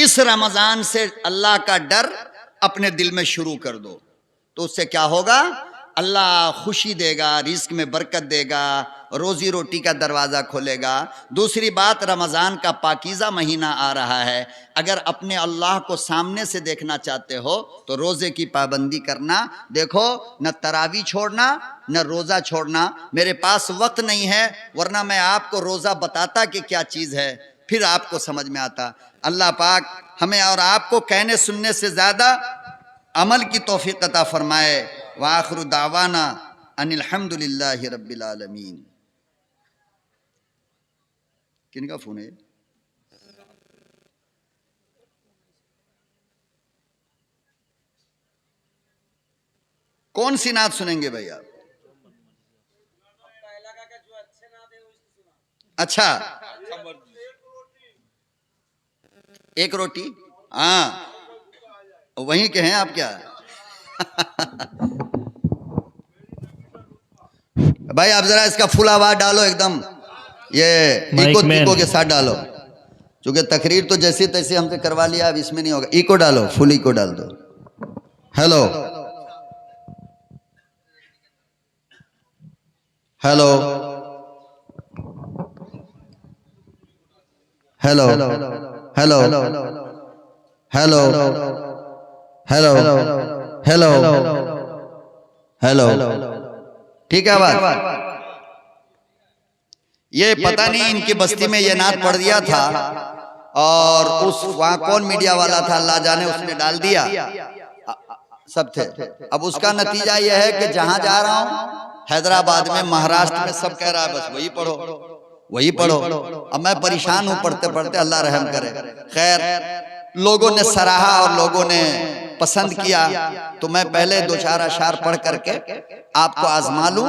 इस रमजान से अल्लाह का डर अपने दिल में शुरू कर दो, तो उससे क्या होगा, अल्लाह खुशी देगा, रिस्क में बरकत देगा, रोजी रोटी का दरवाज़ा खोलेगा। दूसरी बात, रमज़ान का पाकीज़ा महीना आ रहा है। अगर अपने अल्लाह को सामने से देखना चाहते हो तो रोज़े की पाबंदी करना। देखो, न तरावी छोड़ना न रोज़ा छोड़ना। मेरे पास वक्त नहीं है, वरना मैं आपको रोज़ा बताता कि क्या चीज़ है, फिर आपको समझ में आता। अल्लाह पाक हमें और आपको कहने सुनने से ज़्यादा अमल की तौफीक अता फरमाए। व आखिरु दावाना अनिल हम्दुलिल्लाहि रब्बिल आलमीन। किनका फोन है? कौन सी नात सुनेंगे भाई आप? अच्छा, एक रोटी, हाँ वहीं के हैं आप क्या? भाई आप जरा इसका फुल आवाज डालो, एकदम ये इको तिको के साथ डालो, क्योंकि तकरीर तो जैसी तैसी हमसे करवा लिया, अब इसमें नहीं होगा। इको डालो, फुल इको डाल दो। Hello hello hello hello hello hello hello hello, ठीक है बात? ये पता नहीं इनकी बस्ती में ये नात पढ़ दिया था, और उस वहां कौन मीडिया वाला था अल्लाह जाने, उसने डाल दिया, सब थे। अब उसका नतीजा यह है कि जहां जा रहा हूं, हैदराबाद में, महाराष्ट्र में, सब कह रहा है बस वही पढ़ो वही पढ़ो। अब मैं परेशान हूं पढ़ते पढ़ते, अल्लाह रहम करे। खैर, लोगों ने सराहा और लोगों ने पसंद किया, तो मैं पहले दो चार अशार पढ़ करके आपको आजमा लूं,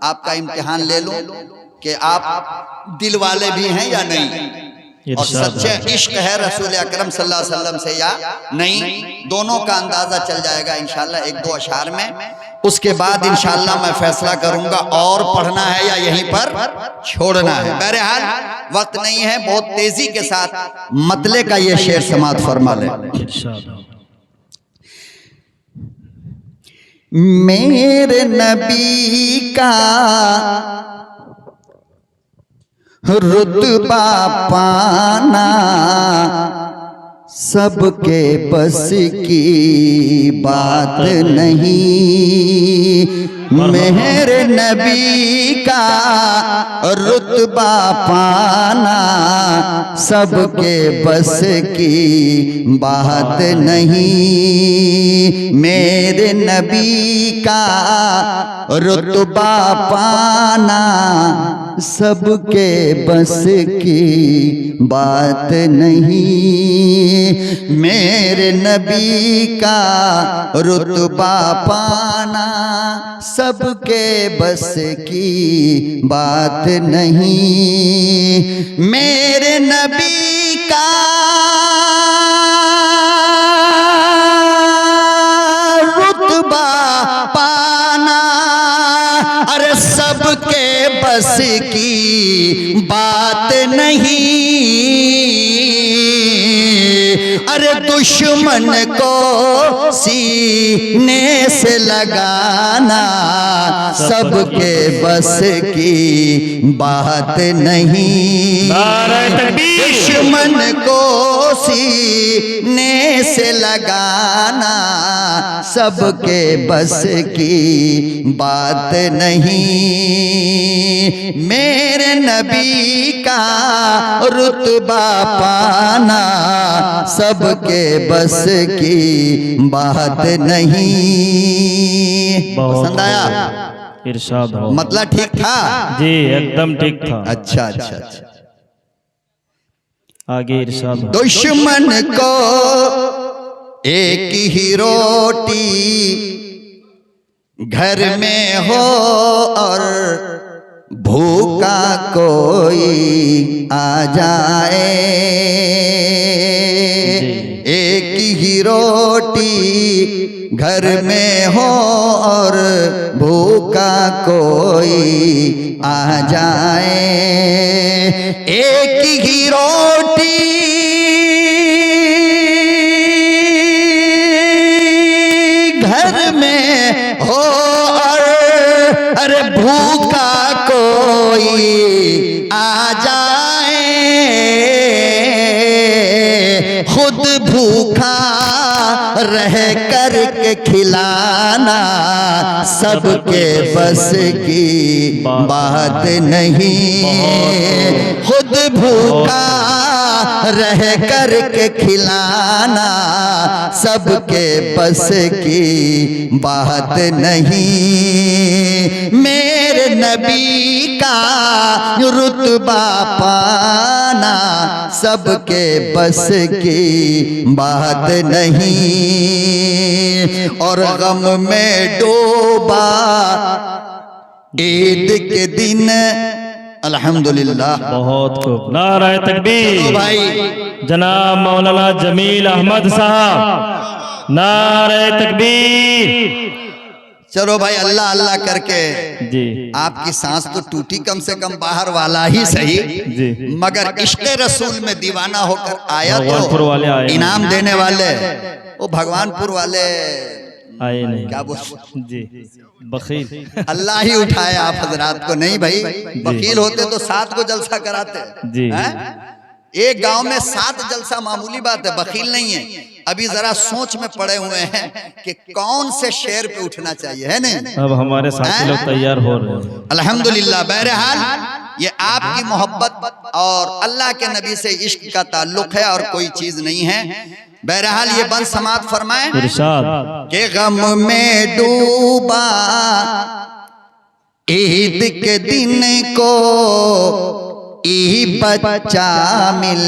आपका इम्तिहान ले लूं कि आप दिल वाले भी हैं या नहीं, और सच्चे इश्क है रसूल अकरम सल्लल्लाहु अलैहि वसल्लम से या नहीं, दोनों का अंदाजा चल जाएगा इंशाल्लाह एक दो अशार में। उसके बाद इंशाल्लाह मैं फैसला करूंगा और पढ़ना है या यहीं पर छोड़ना है। बहरहाल वक्त नहीं है, बहुत तेजी के साथ मतले का ये शेर समात फरमा ले। मेरे नबी का रुतबा पाना सबके बस की बात नहीं। मेरे नबी का रुतबा पाना सबके बस की बात नहीं। मेरे नबी का रुतबा पाना सबके बस की बात नहीं। मेरे नबी का रुतबा पाना सबके बस की बात नहीं। मेरे नबी का रुतबा पाना अरे सबके बस की बात नहीं। अरे दुश्मन को सीने से लगाना सबके बस की बात नहीं। दुश्मन को सीने से लगाना सबके बस की बात नहीं। मेरे नबी का रुतबा पाना सबके बस की बात नहीं। पसंद आया? इरशाद हो। मतलब ठीक था जी, एकदम ठीक था। अच्छा अच्छा अच्छा, आगे इरशाद हो। दुश्मन को एक ही रोटी घर में हो और भूखा कोई आ जाए। एक ही रोटी घर में हो और भूखा कोई आ जाए। एक ही रोटी घर में हो और अरे भूखा कोई आ जाए, खुद भूखा रह कर के खिलाना सबके बस की बात नहीं, खुद भूखा रह कर के खिलाना सबके बस की बात नहीं। मेरे नबी का रुतबा पाना सबके बस की बात नहीं। और गम में डूबा ईद के दिन अल्हम्दुलिल्लाह। बहुत खूब, नाराए तकबीर भाई जनाब मौलाना जमील अहमद साहब, नाराए तकबीर। चलो भाई, अल्लाह अल्लाह करके जी आपकी सांस तो टूटी कम से कम बाहर वाला ही सही, जी मगर इश्क़े रसूल में दीवाना होकर आया भगवानपुर तो वाले आए इनाम देने वाले वो भगवानपुर वाले आए नहीं, क्या बोल जी बखील अल्लाह ही उठाए आप हजरात को। नहीं भाई, वकील होते तो 7 को जलसा कराते जी। हैं? एक गांव में 7 जलसा मामूली बात है, वकील नहीं है। अभी जरा सोच में पड़े हुए हैं कि कौन से शेर पे उठना चाहिए, है नहीं? अब हमारे साथी लोग तैयार हो रहे हैं। अल्हम्दुलिल्लाह। बहरहाल ये आपकी मोहब्बत और अल्लाह के नबी से इश्क का ताल्लुक है और कोई चीज नहीं है। बहरहाल ये बंद समात फरमाए इरशाद कि गम में डूबा ईद के दिन को ई बच्चा मिल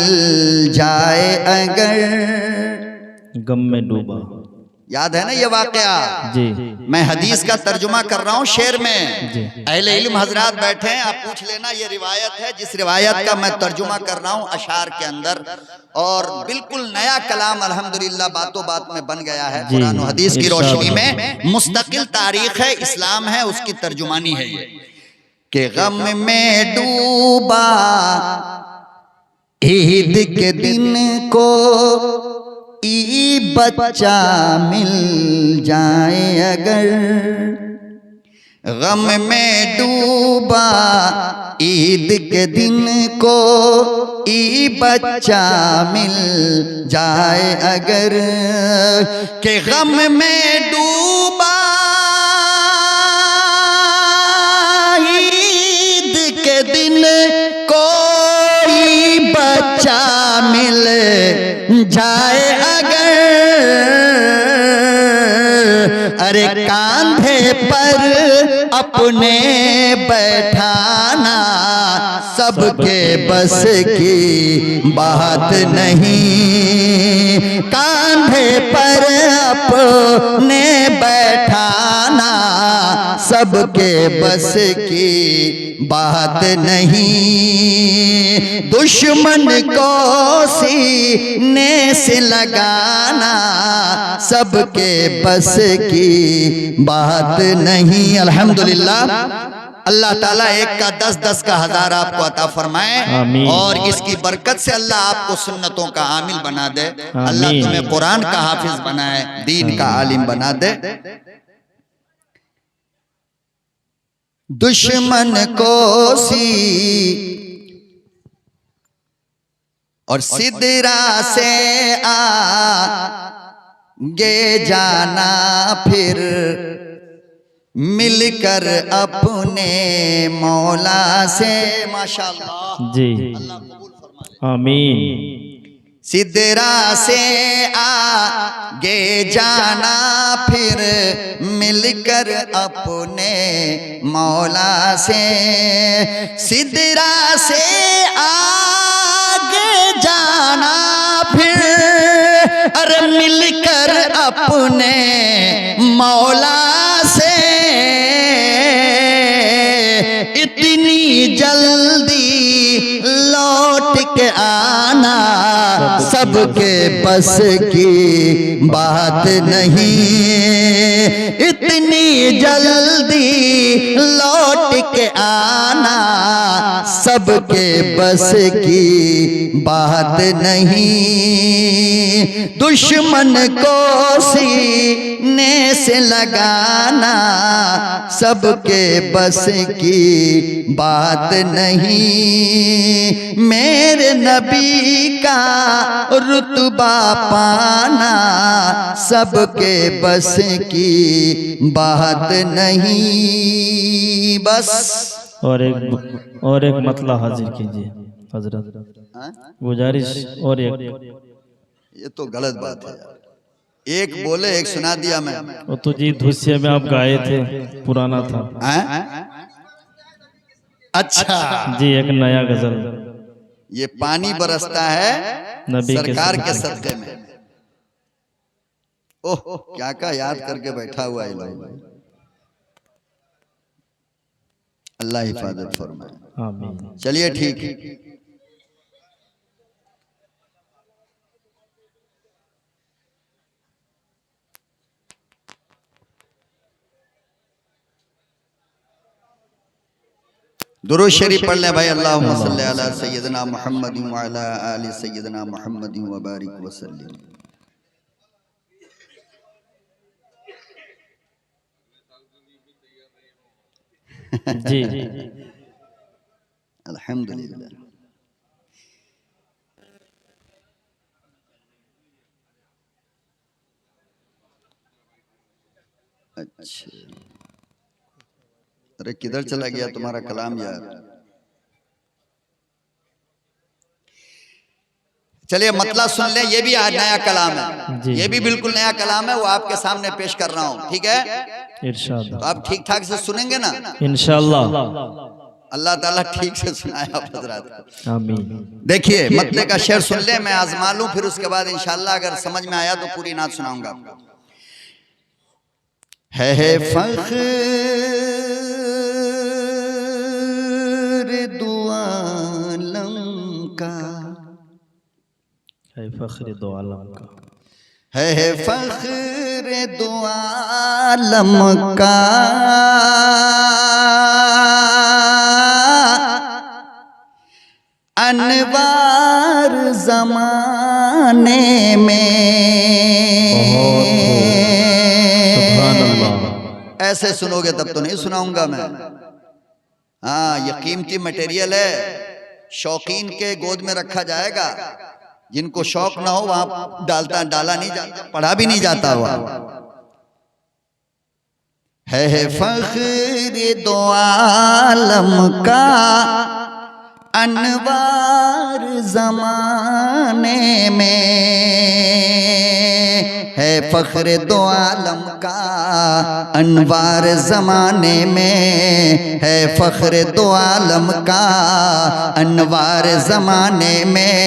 जाए अगर। गम में डूबा, याद है ना ये वाकया? जी मैं हदीस का तर्जुमा कर रहा हूँ शेर में। जी। अहले इल्म हजरात बैठे हैं, आप पूछ लेना। ये रिवायत है जिस रिवायत का मैं तर्जुमा कर रहा हूँ अशार के अंदर, और बिल्कुल नया कलाम अल्हम्दुलिल्लाह बातों बात में बन गया है। कुरान और हदीस की रोशनी में मुस्तकिल तारीख है, इस्लाम है, उसकी तर्जुमानी है ये कि गम में डूबा ईद के दिन को ई बच्चा मिल जाए अगर। गम में डूबा ईद के दिन को ई बच्चा मिल जाए अगर, के गम में डूबा ईद के दिन कोई बच्चा मिल जाए अगर। अरे कांधे पर अपने बैठाना सबके बस की बात नहीं, कांधे पर अपने बैठाना सबके बस की बात नहीं। दुश्मन को सीने से लगाना सबके बस की बात नहीं। अल्हम्दुलिल्लाह, अल्लाह ताला एक का 10-10 का 1000 आपको अता फरमाए और इसकी बरकत से अल्लाह आपको सुन्नतों का आमिल बना दे। अल्लाह तुम्हें कुरान का हाफिज बनाए, दीन का आलिम बना दे। दुश्मन को सी और सिदरा से आगे जाना फिर मिलकर अपने मौला से। माशाअल्लाह जी, अल्लाह कबूल फरमाए, आमीन। सिदरा से आगे जाना फिर मिलकर अपने मौला से। सिदरा से आगे जाना फिर अरे मिलकर अपने मौला से। इतनी जल्दी लौट के आना सबके बस की बात नहीं, इतनी जल्दी लौट के आना सबके बस की बात नहीं। दुश्मन को सीने से लगाना सबके बस की बात नहीं। मेरे नबी का रुतबा पाना सबके बस की बात नहीं। बस और एक मतला हाजिर कीजिए हजरत, गुजारिश। और एक, ये तो गलत बात है यार। एक बोले एक सुना दिया मैं। वो तो जी धुस्से में आप गाए थे, पुराना था। अच्छा जी, एक नया गजल। ये पानी बरसता है नबी सरकार के सदक़े में। ओह क्या क्या याद करके बैठा हुआ है लोग। अल्लाह हिफाजत फरमाए। आमीन। चलिए ठीक। दुरूद शरीफ पढ़ लें भाई। अल्लाहुम्मा सल्ली अला सय्यदना मुहम्मद व अला आलि सय्यदना मुहम्मद व बारिक व सल्लिम। जी अल्हम्दुलिल्लाह। अच्छा, अरे किधर चला गया तुम्हारा कलाम यार। चलिए मतला सुन ले। ये भी आज नया कलाम है, ये भी बिल्कुल नया कलाम है। वो आपके सामने पेश कर रहा हूँ, ठीक है? इरशाद। तो आप ठीक ठाक से सुनेंगे ना इंशाअल्लाह। अल्लाह ताला ठीक से सुनाए आप हजरात। आमीन। देखिए मतले का शेर सुन ले, मैं आजमा लूं, फिर उसके बाद इंशाअल्लाह अगर समझ में आया तो पूरी नात सुनाऊंगा आपको। है फख्र दो आलम का, है फख्र दो आलम का, है फख्र दो आलम का, अनवार जमाने में। ऐसे सुनोगे तब तो नहीं सुनाऊंगा मैं। हाँ, ये कीमती मटेरियल है, शौकीन के गोद में रखा जाएगा। जिनको शौक ना हो वहां डाला नहीं जाता, पढ़ा भी नहीं जाता। हुआ है फख्र दो आलम का, अनवार जमाने में। है फख्र दो आलम का, अनवार जमाने में। है फख्र दो आलम का, अनवार जमाने में।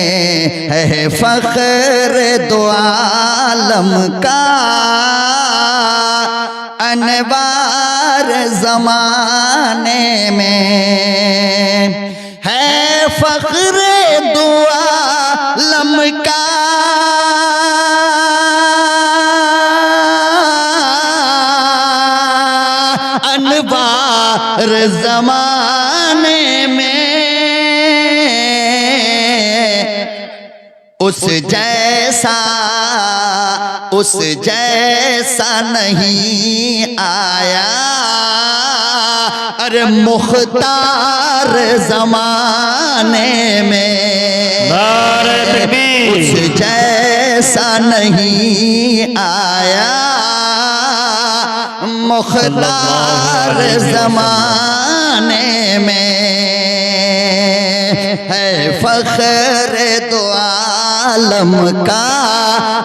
है फख्र दो आलम का, अनवार जमाने में। है फख्र दो आलम का, अनवार जमाने में। उस जैसा नहीं आया, अरे मुख्तार जमाने में। उस जैसा नहीं आया, मुख्तार जमाने में। है फख्र दो आलम का,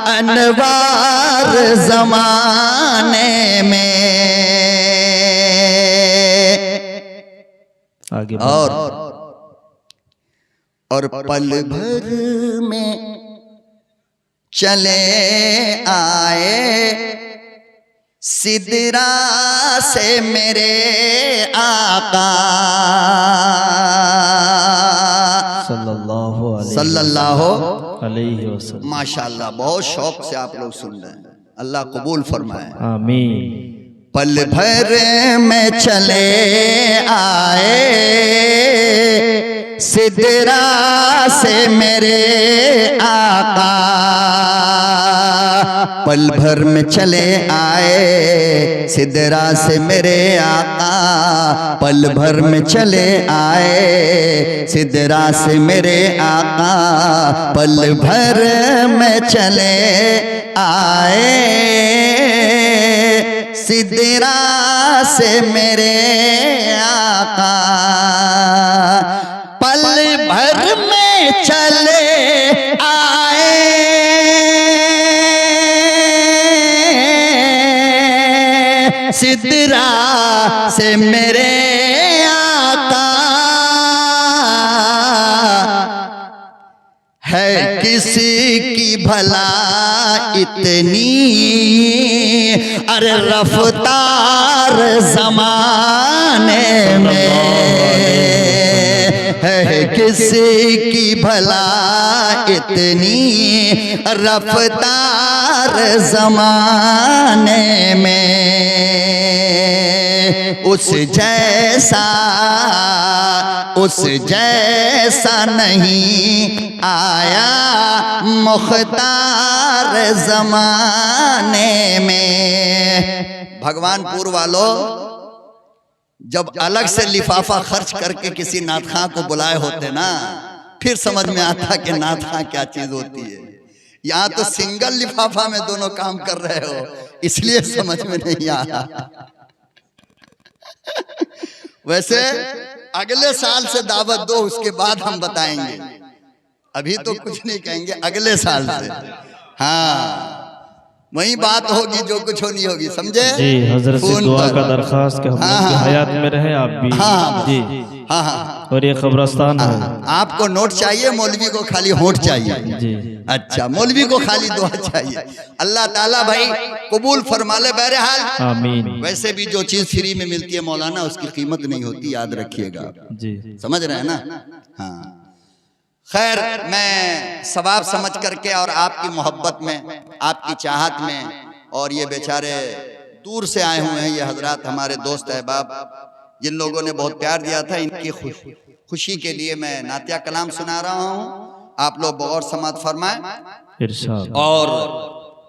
अनवार जमाने में। आगे और पल भर में चले आए सिदरा से मेरे आका सल्लल्लाहु अलैहि वसल्लम। माशाअल्लाह, बहुत शौक से आप लोग सुन रहे हैं, अल्लाह कबूल फरमाए। आमीन। पल भर में चले आए सिदरा से मेरे आका, पल भर में चले आए सिदरा से मेरे आका, पल भर में चले आए सिदरा से मेरे आका, पल भर में चले आए सिदरा से मेरे आका, पल भर में चले आए सिदरा से मेरे आका। है किसी की भला इतनी अरे रफ्तार ज़माने में, है किसी की भला इतनी रफ्तार ज़माने में, उस जैसा नहीं आया मुख्तार ज़माने में। भगवानपुर वालों, जब अलग से लिफाफा खर्च करके किसी नात खां को बुलाए होते ना, फिर समझ में आता कि नात खां क्या चीज होती है। यहाँ तो सिंगल लिफाफा में दोनों काम कर रहे हो, इसलिए समझ में नहीं आया। वैसे अगले साल से दावत दो, उसके बाद हम बताएंगे, अभी तो कुछ नहीं कहेंगे, अगले साल से। हाँ, वही बात होगी जो कुछ होनी होगी, समझे जी। हजरत से दुआ का दरखास्त के हम लोग की हयात में रहे आप भी। जी हाँ हाँ। और ये कब्रस्तान है। आपको नोट चाहिए, मौलवी को खाली होठ चाहिए। जी अच्छा, मौलवी को खाली दुआ चाहिए। अल्लाह ताला भाई कबूल फरमा ले। बहरहाल आमीन। वैसे भी जो चीज फ्री में मिलती है मौलाना, उसकी कीमत नहीं होती, याद रखिएगा जी। समझ रहे हैं ना। हाँ, खैर, मैं सवाब समझ करके और आपकी मोहब्बत में, आपकी चाहत में, और ये बेचारे दूर से आए हुए हैं ये हजरात, हमारे दोस्त अहबाब, जिन लोगों ने बहुत प्यार दिया था, इनकी खुशी के लिए मैं नातिया कलाम सुना रहा हूँ। आप लोग गौर समात फरमाएं, इरशाद। और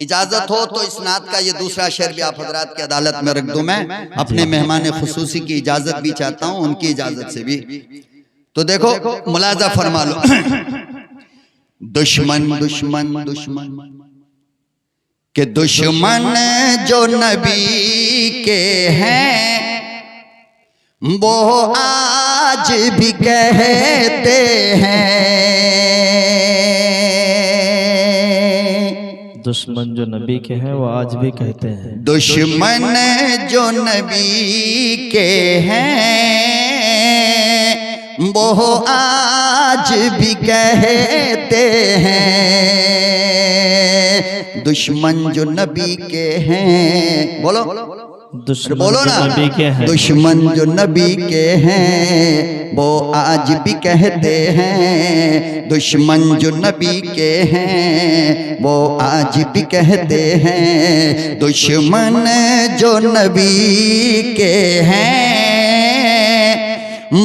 इजाजत हो तो इस नात का ये दूसरा शेर भी आप हजरात की अदालत में रख दूं। मैं अपने मेहमान खुसूसी की इजाजत भी चाहता हूँ, उनकी इजाजत से भी। तो देखो, मुलाजा फरमा लो। दुश्मन दुश्मन दुश्मन के दुश्मन जो नबी के हैं, वो आज भी कहते हैं। दुश्मन जो नबी के हैं वो आज भी कहते हैं। दुश्मन जो नबी के हैं, वो आज भी कहते हैं। दुश्मन जो नबी के हैं, बोलो दुश्मन बोलो ना, नबी के हैं। दुश्मन जो नबी के हैं, वो आज भी कहते हैं। दुश्मन जो नबी के हैं, वो आज भी कहते हैं। दुश्मन जो नबी के हैं,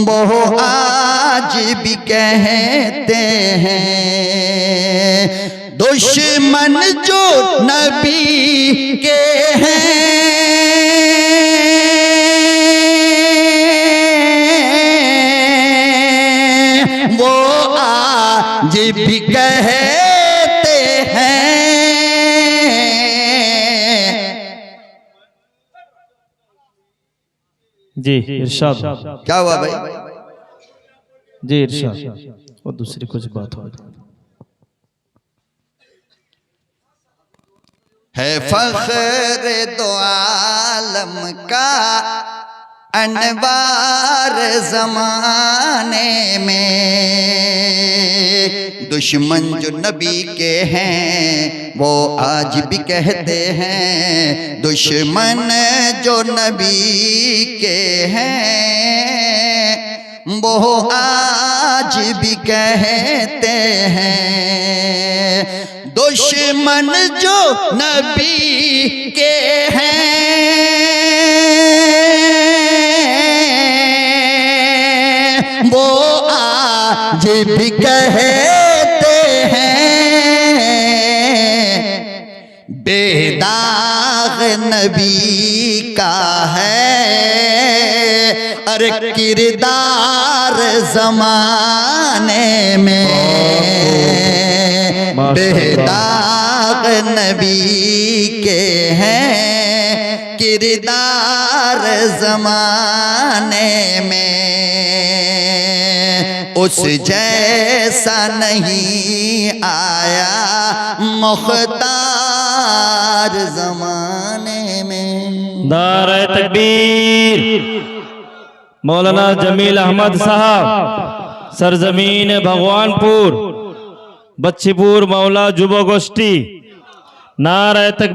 वो आज भी कहते हैं। दुश्मन जो नबी के हैं, वो आज भी कहते हैं। जी इरशाद। क्या हुआ भाई? जी इरशाद। और दूसरी कुछ बात हो है फख्र दो आलम का अनवार ज़माने में। दुश्मन जो नबी के हैं, वो आज भी कहते हैं। दुश्मन जो नबी के हैं, वो आज भी कहते हैं। दुश्मन जो नबी के हैं, वो आज भी कहते हैं। दाग नबी का है, अरे किरदार जमाने में, बेदाग नबी के हैं किरदार जमाने में, उस जैसा नहीं आया मुख्तार जमाने में। नारे तकबीर। मौलाना जमील अहमद साहब, सरजमीन भगवानपुर, बच्चीपुर, मौला जुबो गोष्ठी। नारे तकबीर।